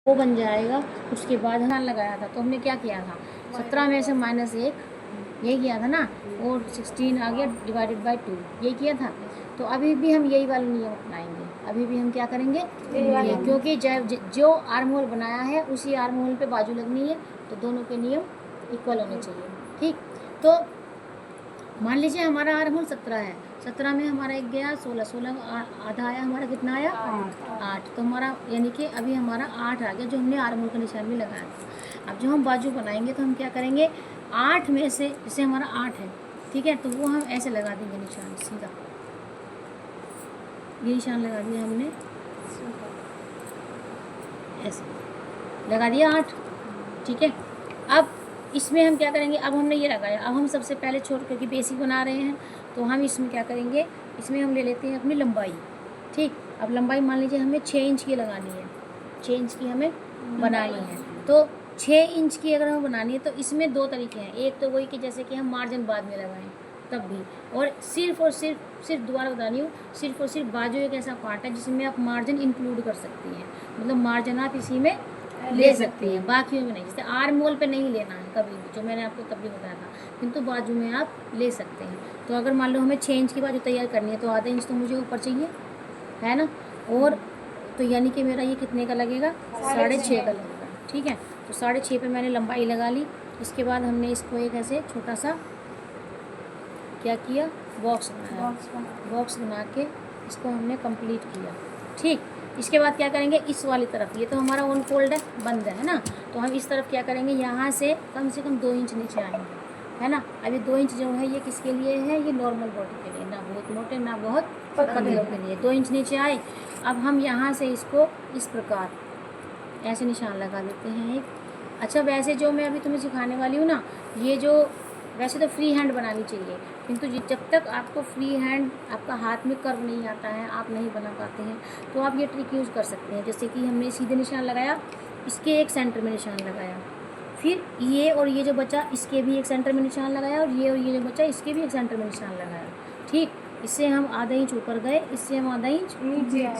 वो बन जाएगा। उसके बाद हम लगाया था तो हमने क्या किया था, 17 में से -1 ये किया था ना, और 16 आ गया डिवाइडेड बाय 2 ये किया था। तो अभी भी हम यही वाला नियम अपनाएंगे, अभी भी हम क्या करेंगे ये, क्योंकि जो आर्म होल बनाया है उसी आर्म होल पे बाजू लगनी है, तो दोनों के नियम इक्वल होने चाहिए। ठीक, तो मान लीजिए हमारा आर्म होल 17 है, 17 में हमारा एक गया 16, 16 आधा आया, हमारा कितना आया 8। तो हमारा यानी कि अभी हमारा 8 आ गया जो हमने आर्म होल का निशान भी लगाया था। अब जो हम बाजू बनाएंगे तो हम क्या करेंगे, 8 में से जैसे हमारा 8 है, ठीक है, तो वो हम ऐसे लगा देंगे निशान सीधा, ये निशान लगा दिया हमने, ऐसे लगा दिया 8। ठीक है, अब इसमें हम क्या करेंगे, अब हमने ये लगाया, अब हम सबसे पहले छोड़ करके बेसिक बना रहे हैं, तो हम इसमें क्या करेंगे, इसमें हम ले लेते हैं अपनी लंबाई। ठीक, अब लंबाई मान लीजिए हमें 6 इंच की लगानी है, 6 इंच की हमें बनानी है। तो 6 इंच की अगर हमें बनानी है तो इसमें 2 तरीके हैं, एक तो वही कि जैसे कि हम मार्जिन बाद में लगाएं तब भी, और सिर्फ दोबारा बता रही हूँ, सिर्फ और सिर्फ बाजू एक ऐसा पार्ट है जिसमें आप मार्जिन इंक्लूड कर सकती हैं, मतलब मार्जिन आप इसी में ले सकती हैं, बाकी में नहीं। जैसे आर्म होल पे नहीं लेना है कभी भी, जो मैंने आपको तब भी बताया था, किंतु बाजू में आप ले सकते हैं। तो अगर मान लो हमें 6 इंच की बाजू तैयार करनी है तो आधा इंच तो मुझे ऊपर चाहिए, है ना, और तो यानी कि मेरा ये कितने का लगेगा, 6.5 का लगेगा। ठीक है, तो 6.5 पे मैंने लंबाई लगा ली। इसके बाद हमने इसको एक ऐसे छोटा सा क्या किया, बॉक्स बनाया, बॉक्स बना के इसको हमने कंप्लीट किया। ठीक, इसके बाद क्या करेंगे, इस वाली तरफ, ये तो हमारा वन फोल्ड है, बंद है ना, तो हम इस तरफ क्या करेंगे, यहाँ से कम 2 इंच नीचे आएंगे, है ना। अभी 2 इंच जो है ये किसके लिए है, ये नॉर्मल बॉडी के लिए, ना बहुत मोटे ना बहुत पतले के लिए, 2 इंच नीचे आए। अब हम यहाँ से इसको इस प्रकार ऐसे निशान लगा देते हैं एक। अच्छा, वैसे जो मैं अभी तुम्हें सिखाने वाली हूँ ना, ये जो वैसे तो फ्री हैंड बनानी चाहिए, किंतु जब तक आपको फ्री हैंड, आपका हाथ में कर्व नहीं आता है, आप नहीं बना पाते हैं, तो आप ये ट्रिक यूज़ कर सकते हैं। जैसे कि हमने सीधे निशान लगाया, इसके एक सेंटर में निशान लगाया, फिर ये और ये जो बचा इसके भी एक सेंटर में निशान लगाया, और ये जो बचा इसके भी एक सेंटर में निशान लगाया। ठीक, इससे हम आधा इंच ऊपर गए, इससे हम आधा इंच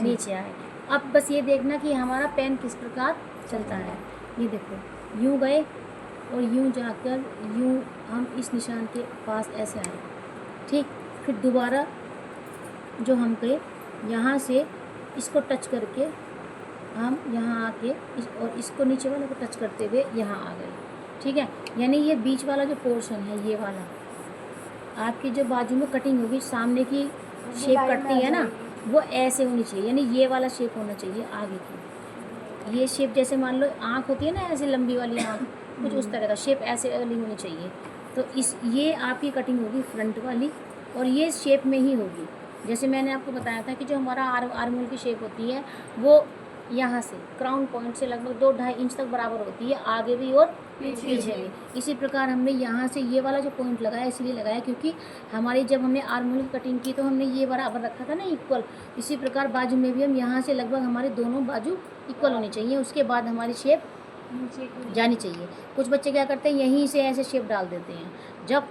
नीचे आए। अब बस ये देखना कि हमारा पेन किस प्रकार चलता है। ये देखो, यूँ गए और यूँ जाकर यूँ हम इस निशान के पास ऐसे आए। ठीक, फिर दोबारा जो हम गए यहाँ से इसको टच करके हम यहाँ आके और इसको नीचे वाले को टच करते हुए यहाँ आ गए। ठीक है, यानी ये बीच वाला जो पोर्शन है, ये वाला आपकी जो बाजू में कटिंग होगी, सामने की शेप कटती है ना, वो ऐसे होनी चाहिए, यानी ये वाला शेप होना चाहिए आगे की। ये शेप जैसे मान लो आँख होती है ना, ऐसे लंबी वाली आँख, कुछ उस तरह का शेप ऐसे वाली होनी चाहिए। तो ये आपकी कटिंग होगी फ्रंट वाली, और ये शेप में ही होगी। जैसे मैंने आपको बताया था कि जो हमारा आर्म होल की शेप होती है वो यहाँ से क्राउन पॉइंट से लगभग 2-2.5 इंच तक बराबर होती है, आगे भी और पीछे भी। इसी प्रकार हमने यहाँ से ये वाला जो पॉइंट लगाया इसलिए लगाया क्योंकि हमारी जब हमने आर्म होल की कटिंग की तो हमने ये बराबर रखा था ना, इक्वल। इसी प्रकार बाजू में भी हम यहाँ से लगभग हमारे दोनों बाजू इक्वल होनी चाहिए, उसके बाद हमारी शेप जानी चाहिए। कुछ बच्चे क्या करते हैं, यहीं से ऐसे शेप डाल देते हैं,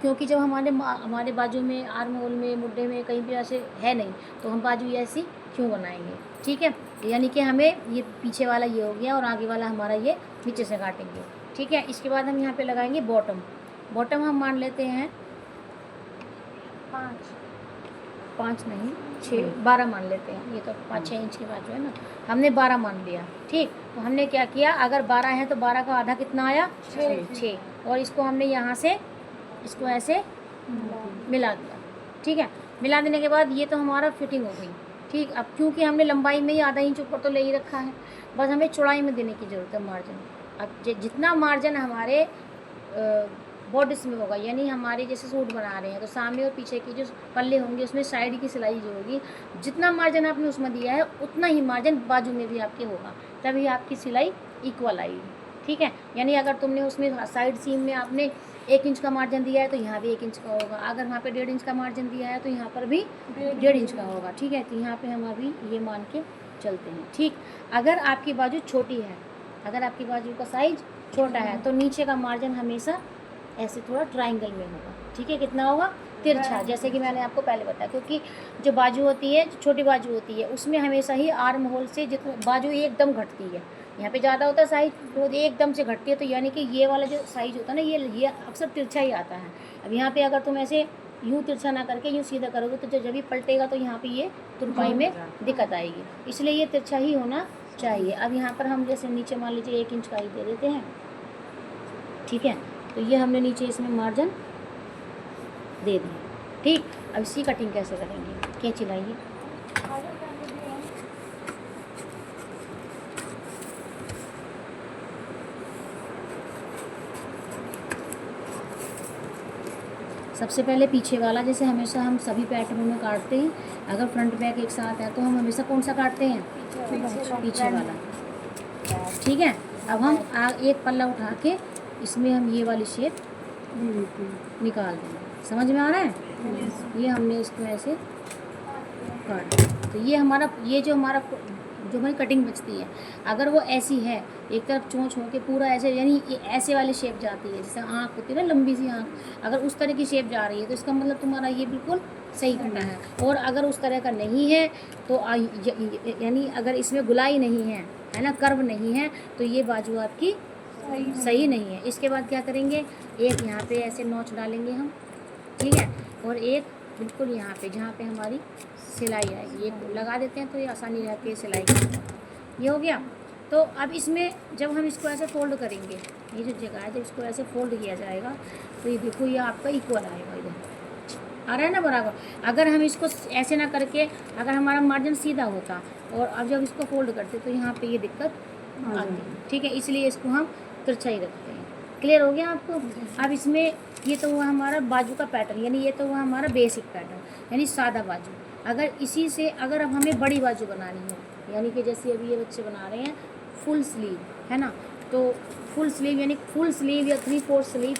क्योंकि जब हमारे बाजू में, आर्म होल में, मुड्ढे में कहीं भी ऐसे है नहीं, तो हम बाजू ऐसी क्यों बनाएंगे। ठीक है, यानी कि हमें ये पीछे वाला ये हो गया और आगे वाला हमारा ये नीचे से काटेंगे। ठीक है, इसके बाद हम यहाँ पे लगाएंगे बॉटम। बॉटम हम मान लेते हैं 5 नहीं 6, 12 मान लेते हैं। ये तो 5-6 इंच की बाजू है ना, हमने 12 मान लिया। ठीक, तो हमने क्या किया, अगर 12 है तो 12 का आधा कितना आया, 6, और इसको हमने यहाँ से इसको ऐसे मिला दिया। ठीक है, मिला देने के बाद ये तो हमारा फिटिंग हो गई। ठीक, अब क्योंकि हमने लंबाई में ही आधा इंच ऊपर तो ले ही रखा है, बस हमें चौड़ाई में देने की ज़रूरत है मार्जिन। अब जितना मार्जिन हमारे बॉडीज में होगा, यानी हमारे जैसे सूट बना रहे हैं तो सामने और पीछे की जो पल्ले होंगे उसमें साइड की सिलाई जो होगी, जितना मार्जिन आपने उसमें दिया है उतना ही मार्जिन बाजू में भी आपके होगा, तभी आपकी सिलाई इक्वल आएगी। ठीक है, यानी अगर तुमने उसमें साइड सीम में आपने 1 इंच का मार्जिन दिया है तो यहाँ भी 1 इंच का होगा, अगर वहाँ पे 1.5 इंच का मार्जिन दिया है तो यहाँ पर भी 1.5 इंच का होगा। ठीक है, तो यहाँ पे हम अभी ये मान के चलते हैं। ठीक, अगर आपकी बाजू छोटी है, अगर आपकी बाजू का साइज छोटा है तो नीचे का मार्जिन हमेशा ऐसे थोड़ा ट्रायंगल में होगा। ठीक है, कितना होगा, तिरछा, जैसे कि मैंने आपको पहले बताया, क्योंकि जो बाजू होती है, जो छोटी बाजू होती है, उसमें हमेशा ही आर्म होल से जितना बाजू एकदम घटती है, यहाँ पे ज़्यादा होता है साइज, तो एकदम से घटती है, तो यानी कि ये वाला जो साइज होता है ना ये अक्सर तिरछा ही आता है। अब यहाँ पे अगर तुम ऐसे यूँ तिरछा ना करके यूँ सीधा करोगे तो जब भी पलटेगा तो यहाँ पे ये तुरपाई में दिक्कत आएगी, इसलिए ये तिरछा ही होना चाहिए। अब यहाँ पर हम जैसे नीचे मान लीजिए 1 इंच का ही दे देते हैं, ठीक है। तो ये हमने नीचे इसमें मार्जिन दे दिया, ठीक। अब इसकी कटिंग कैसे करेंगे, कैंची लाइए। सबसे पहले पीछे वाला, जैसे हमेशा हम सभी पैटर्नों में काटते हैं, अगर फ्रंट बैक एक साथ है तो हम हमेशा कौन सा काटते हैं, पीछे वाला, ठीक है। अब हम एक पल्ला उठा के इसमें हम ये वाली शेप निकाल देंगे, समझ में आ रहा है। ये हमने इसको ऐसे काट दिया, तो ये हमारा जो हमारी कटिंग बचती है, अगर वो ऐसी है एक तरफ चोंच हो के पूरा ऐसे, यानी ऐसे वाली शेप जाती है, जैसे आँख होती है ना लंबी सी आँख, अगर उस तरह की शेप जा रही है तो इसका मतलब तुम्हारा ये बिल्कुल सही कटा है। और अगर उस तरह का नहीं है तो यानी अगर इसमें गुलाई नहीं है ना, कर्व नहीं है, तो ये बाजू आपकी सही नहीं है। इसके बाद क्या करेंगे, एक यहाँ पे ऐसे नोच डालेंगे हम, ठीक है, और एक बिल्कुल यहाँ पे जहाँ पे हमारी सिलाई आएगी ये लगा देते हैं, तो ये आसानी रहती है सिलाई की। ये हो गया। तो अब इसमें जब हम इसको ऐसे फोल्ड करेंगे, ये जो जगह है जब इसको ऐसे फोल्ड किया जाएगा तो ये देखो ये आपका इक्वल आएगा, इधर आ रहा है ना बराबर। अगर हम इसको ऐसे ना करके, अगर हमारा मार्जिन सीधा होता और अब जब इसको फोल्ड करते तो यहाँ पे ये दिक्कत आती है, ठीक है, इसलिए इसको हम तिरछा ही रखते हैं। क्लियर हो गया आपको। अब इसमें ये तो हुआ हमारा बाजू का पैटर्न, यानी ये तो हुआ हमारा बेसिक पैटर्न, यानी सादा बाजू। अगर इसी से अगर अब हमें बड़ी बाजू बनानी हो, यानी कि जैसे अभी ये बच्चे बना रहे हैं फुल स्लीव, है ना, तो फुल स्लीव यानी फुल स्लीव या 3/4 स्लीव